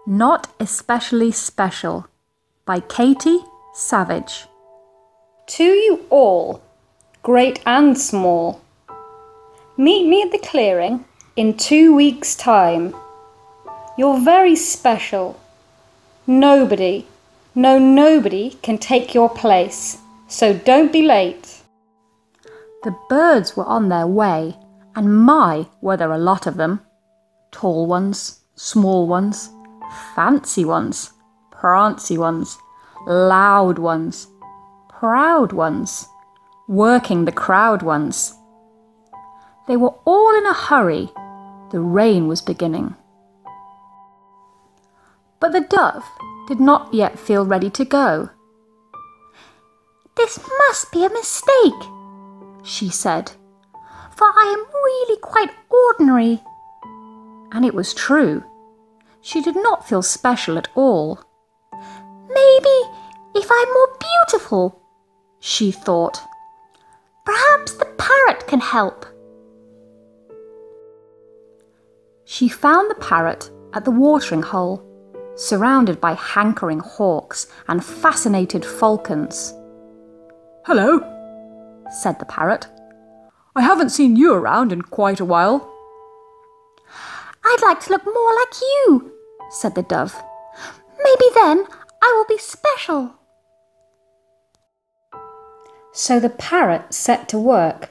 Not Especially Special by Katie Savage. To you all, great and small, meet me at the clearing in 2 weeks' time. You're very special. Nobody can take your place, so don't be late. The birds were on their way, and my, were there a lot of them. Tall ones, small ones, fancy ones, prancy ones, loud ones, proud ones, working the crowd ones. They were all in a hurry. The rain was beginning. But the dove did not yet feel ready to go. "This must be a mistake," she said, "for I am really quite ordinary." And it was true. She did not feel special at all. "Maybe if I'm more beautiful," she thought. "Perhaps the parrot can help." She found the parrot at the watering hole, surrounded by hankering hawks and fascinated falcons. "Hello," said the parrot. "I haven't seen you around in quite a while." "I'd like to look more like you," said the dove. "Maybe then I will be special." So the parrot set to work,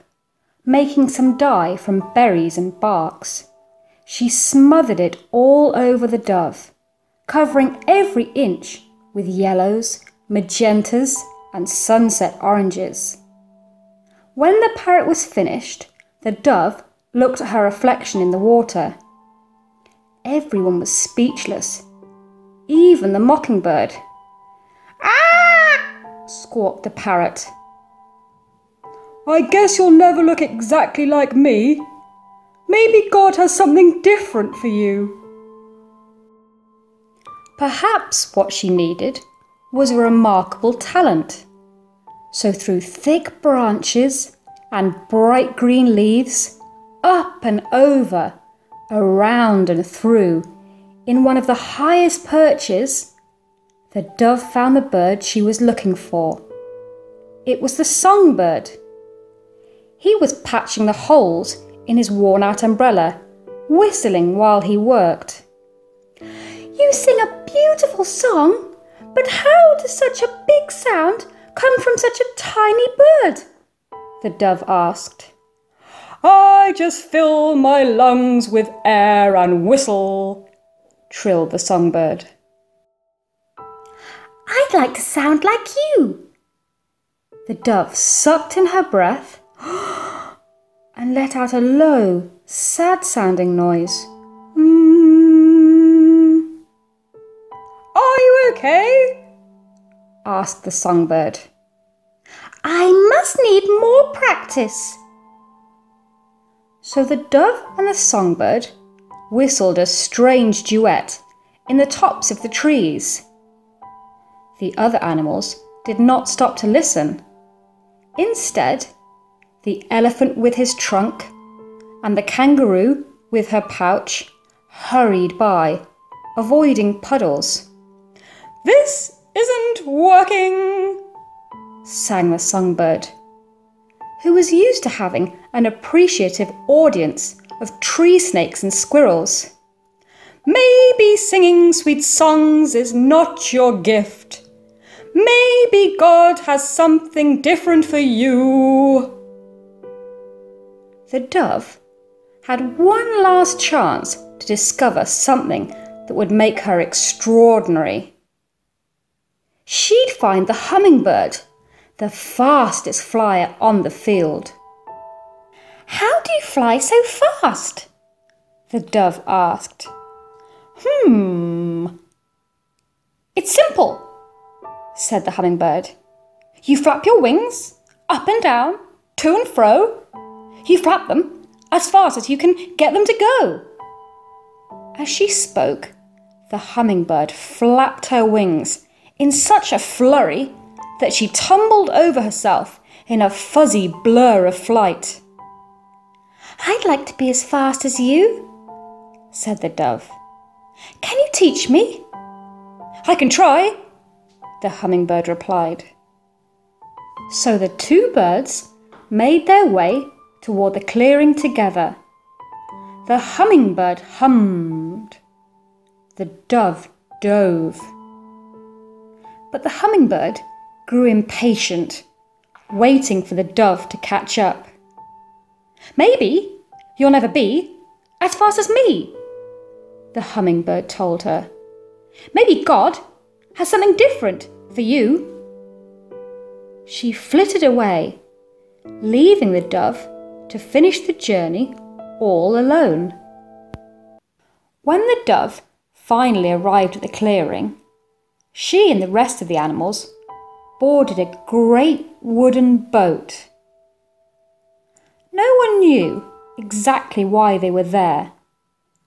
making some dye from berries and barks. She smothered it all over the dove, covering every inch with yellows, magentas, and sunset oranges. When the parrot was finished, the dove looked at her reflection in the water. Everyone was speechless, even the mockingbird. "Ah!" squawked the parrot. "I guess you'll never look exactly like me. Maybe God has something different for you." Perhaps what she needed was a remarkable talent. So through thick branches and bright green leaves, up and over, around and through, in one of the highest perches, the dove found the bird she was looking for. It was the songbird. He was patching the holes in his worn-out umbrella, whistling while he worked. "You sing a beautiful song, but how does such a big sound come from such a tiny bird?" the dove asked. "I just fill my lungs with air and whistle," trilled the songbird. "I'd like to sound like you." The dove sucked in her breath and let out a low, sad-sounding noise. "Are you okay?" asked the songbird. "I must need more practice." So the dove and the songbird whistled a strange duet in the tops of the trees. The other animals did not stop to listen. Instead, the elephant with his trunk and the kangaroo with her pouch hurried by, avoiding puddles. "This isn't working," sang the songbird, who was used to having an appreciative audience of tree snakes and squirrels. "Maybe singing sweet songs is not your gift. Maybe God has something different for you." The dove had one last chance to discover something that would make her extraordinary. She'd find the hummingbird, the fastest flyer on the field. "How do you fly so fast?" the dove asked. "It's simple," said the hummingbird. "You flap your wings, up and down, to and fro. You flap them as fast as you can get them to go." As she spoke, the hummingbird flapped her wings in such a flurry that she tumbled over herself in a fuzzy blur of flight. "I'd like to be as fast as you," said the dove. Can you teach me? I can try, the hummingbird replied. So the two birds made their way toward the clearing together. The hummingbird hummed. The dove dove. But the hummingbird grew impatient, waiting for the dove to catch up. Maybe you'll never be as fast as me, the hummingbird told her. Maybe God has something different for you. She flitted away, leaving the dove to finish the journey all alone. When the dove finally arrived at the clearing, she and the rest of the animals boarded a great wooden boat. No one knew exactly why they were there,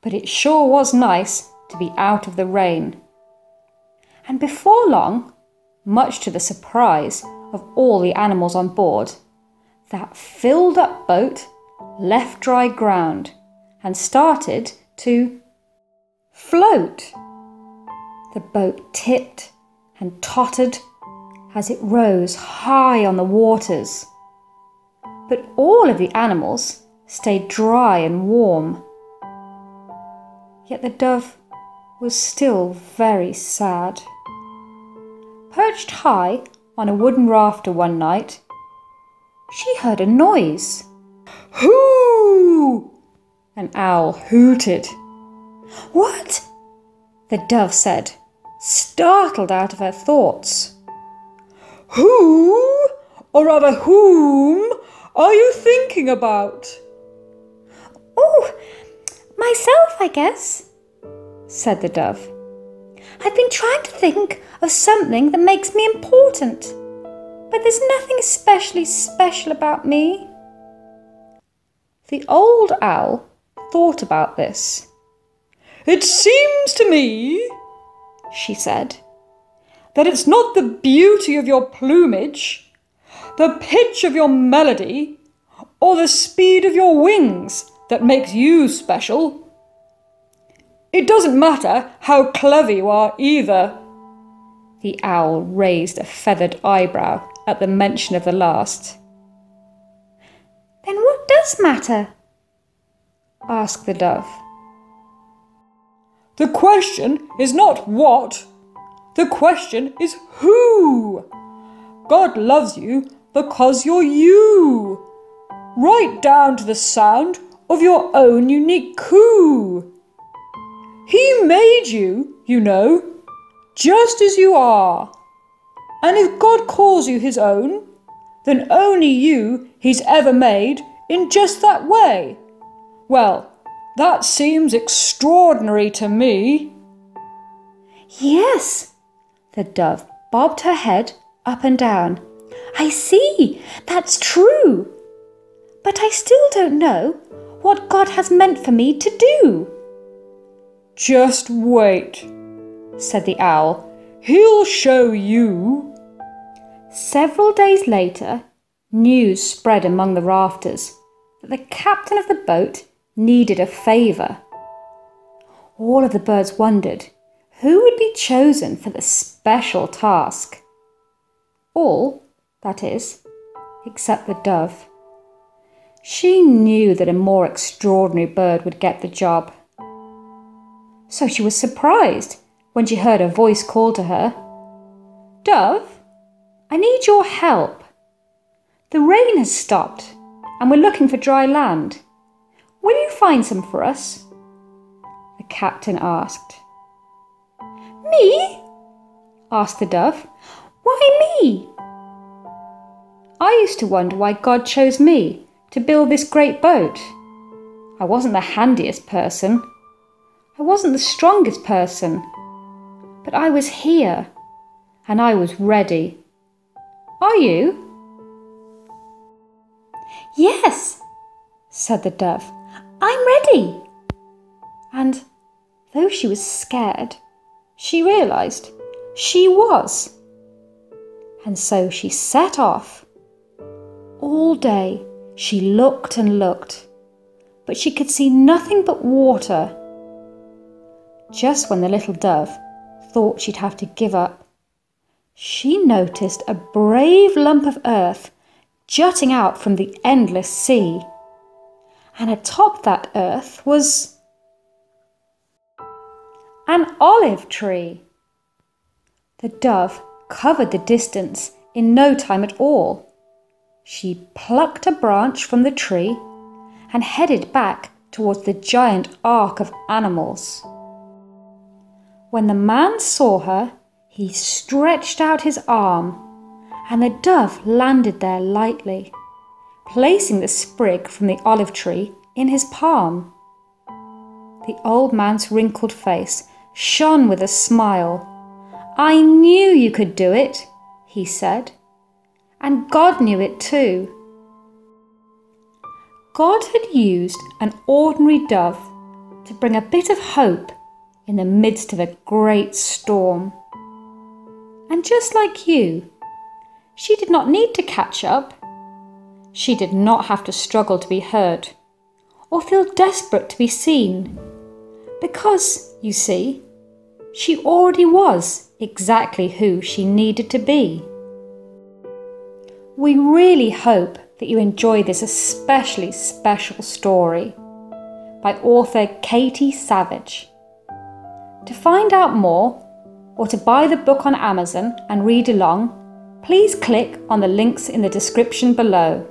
but it sure was nice to be out of the rain. And before long, much to the surprise of all the animals on board, that filled up boat left dry ground and started to float. The boat tipped and tottered as it rose high on the waters. But all of the animals stayed dry and warm. Yet the dove was still very sad. Perched high on a wooden rafter one night, she heard a noise. Hoo! An owl hooted. What? The dove said, startled out of her thoughts. Who, or rather whom, are you thinking about? Oh, myself, I guess, said the dove. I've been trying to think of something that makes me important, but there's nothing especially special about me. The old owl thought about this. It seems to me, she said, that it's not the beauty of your plumage, the pitch of your melody, or the speed of your wings that makes you special. It doesn't matter how clever you are either. The owl raised a feathered eyebrow at the mention of the last. Then what does matter? Asked the dove. The question is not what. The question is who. God loves you because you're you. Right down to the sound of your own unique coo. He made you, you know, just as you are. And if God calls you his own, then only you he's ever made in just that way. Well, that seems extraordinary to me. Yes, the dove bobbed her head up and down. I see, that's true. But I still don't know what God has meant for me to do. Just wait, said the owl. He'll show you. Several days later, news spread among the rafters that the captain of the boat needed a favour. All of the birds wondered who would be chosen for the special task. All, that is, except the dove. She knew that a more extraordinary bird would get the job. So she was surprised when she heard a voice call to her, Dove, I need your help. The rain has stopped and we're looking for dry land. Will you find some for us? The captain asked. Me? Asked the dove. Why me? I used to wonder why God chose me to build this great boat. I wasn't the handiest person. I wasn't the strongest person. But I was here and I was ready. Are you? Yes, said the dove. I'm ready. And though she was scared, she realised she was. And so she set off. All day she looked and looked, but she could see nothing but water. just when the little dove thought she'd have to give up, she noticed a brave lump of earth jutting out from the endless sea. And atop that earth was an olive tree. The dove covered the distance in no time at all. She plucked a branch from the tree and headed back towards the giant ark of animals. When the man saw her, he stretched out his arm, and the dove landed there lightly, placing the sprig from the olive tree in his palm. The old man's wrinkled face shone with a smile. "I knew you could do it," he said, "and God knew it too." God had used an ordinary dove to bring a bit of hope in the midst of a great storm. And just like you, she did not need to catch up. She did not have to struggle to be heard or feel desperate to be seen, because, you see, she already was exactly who she needed to be. We really hope that you enjoy this especially special story by author Katie Savage. To find out more, or to buy the book on Amazon and read along, please click on the links in the description below.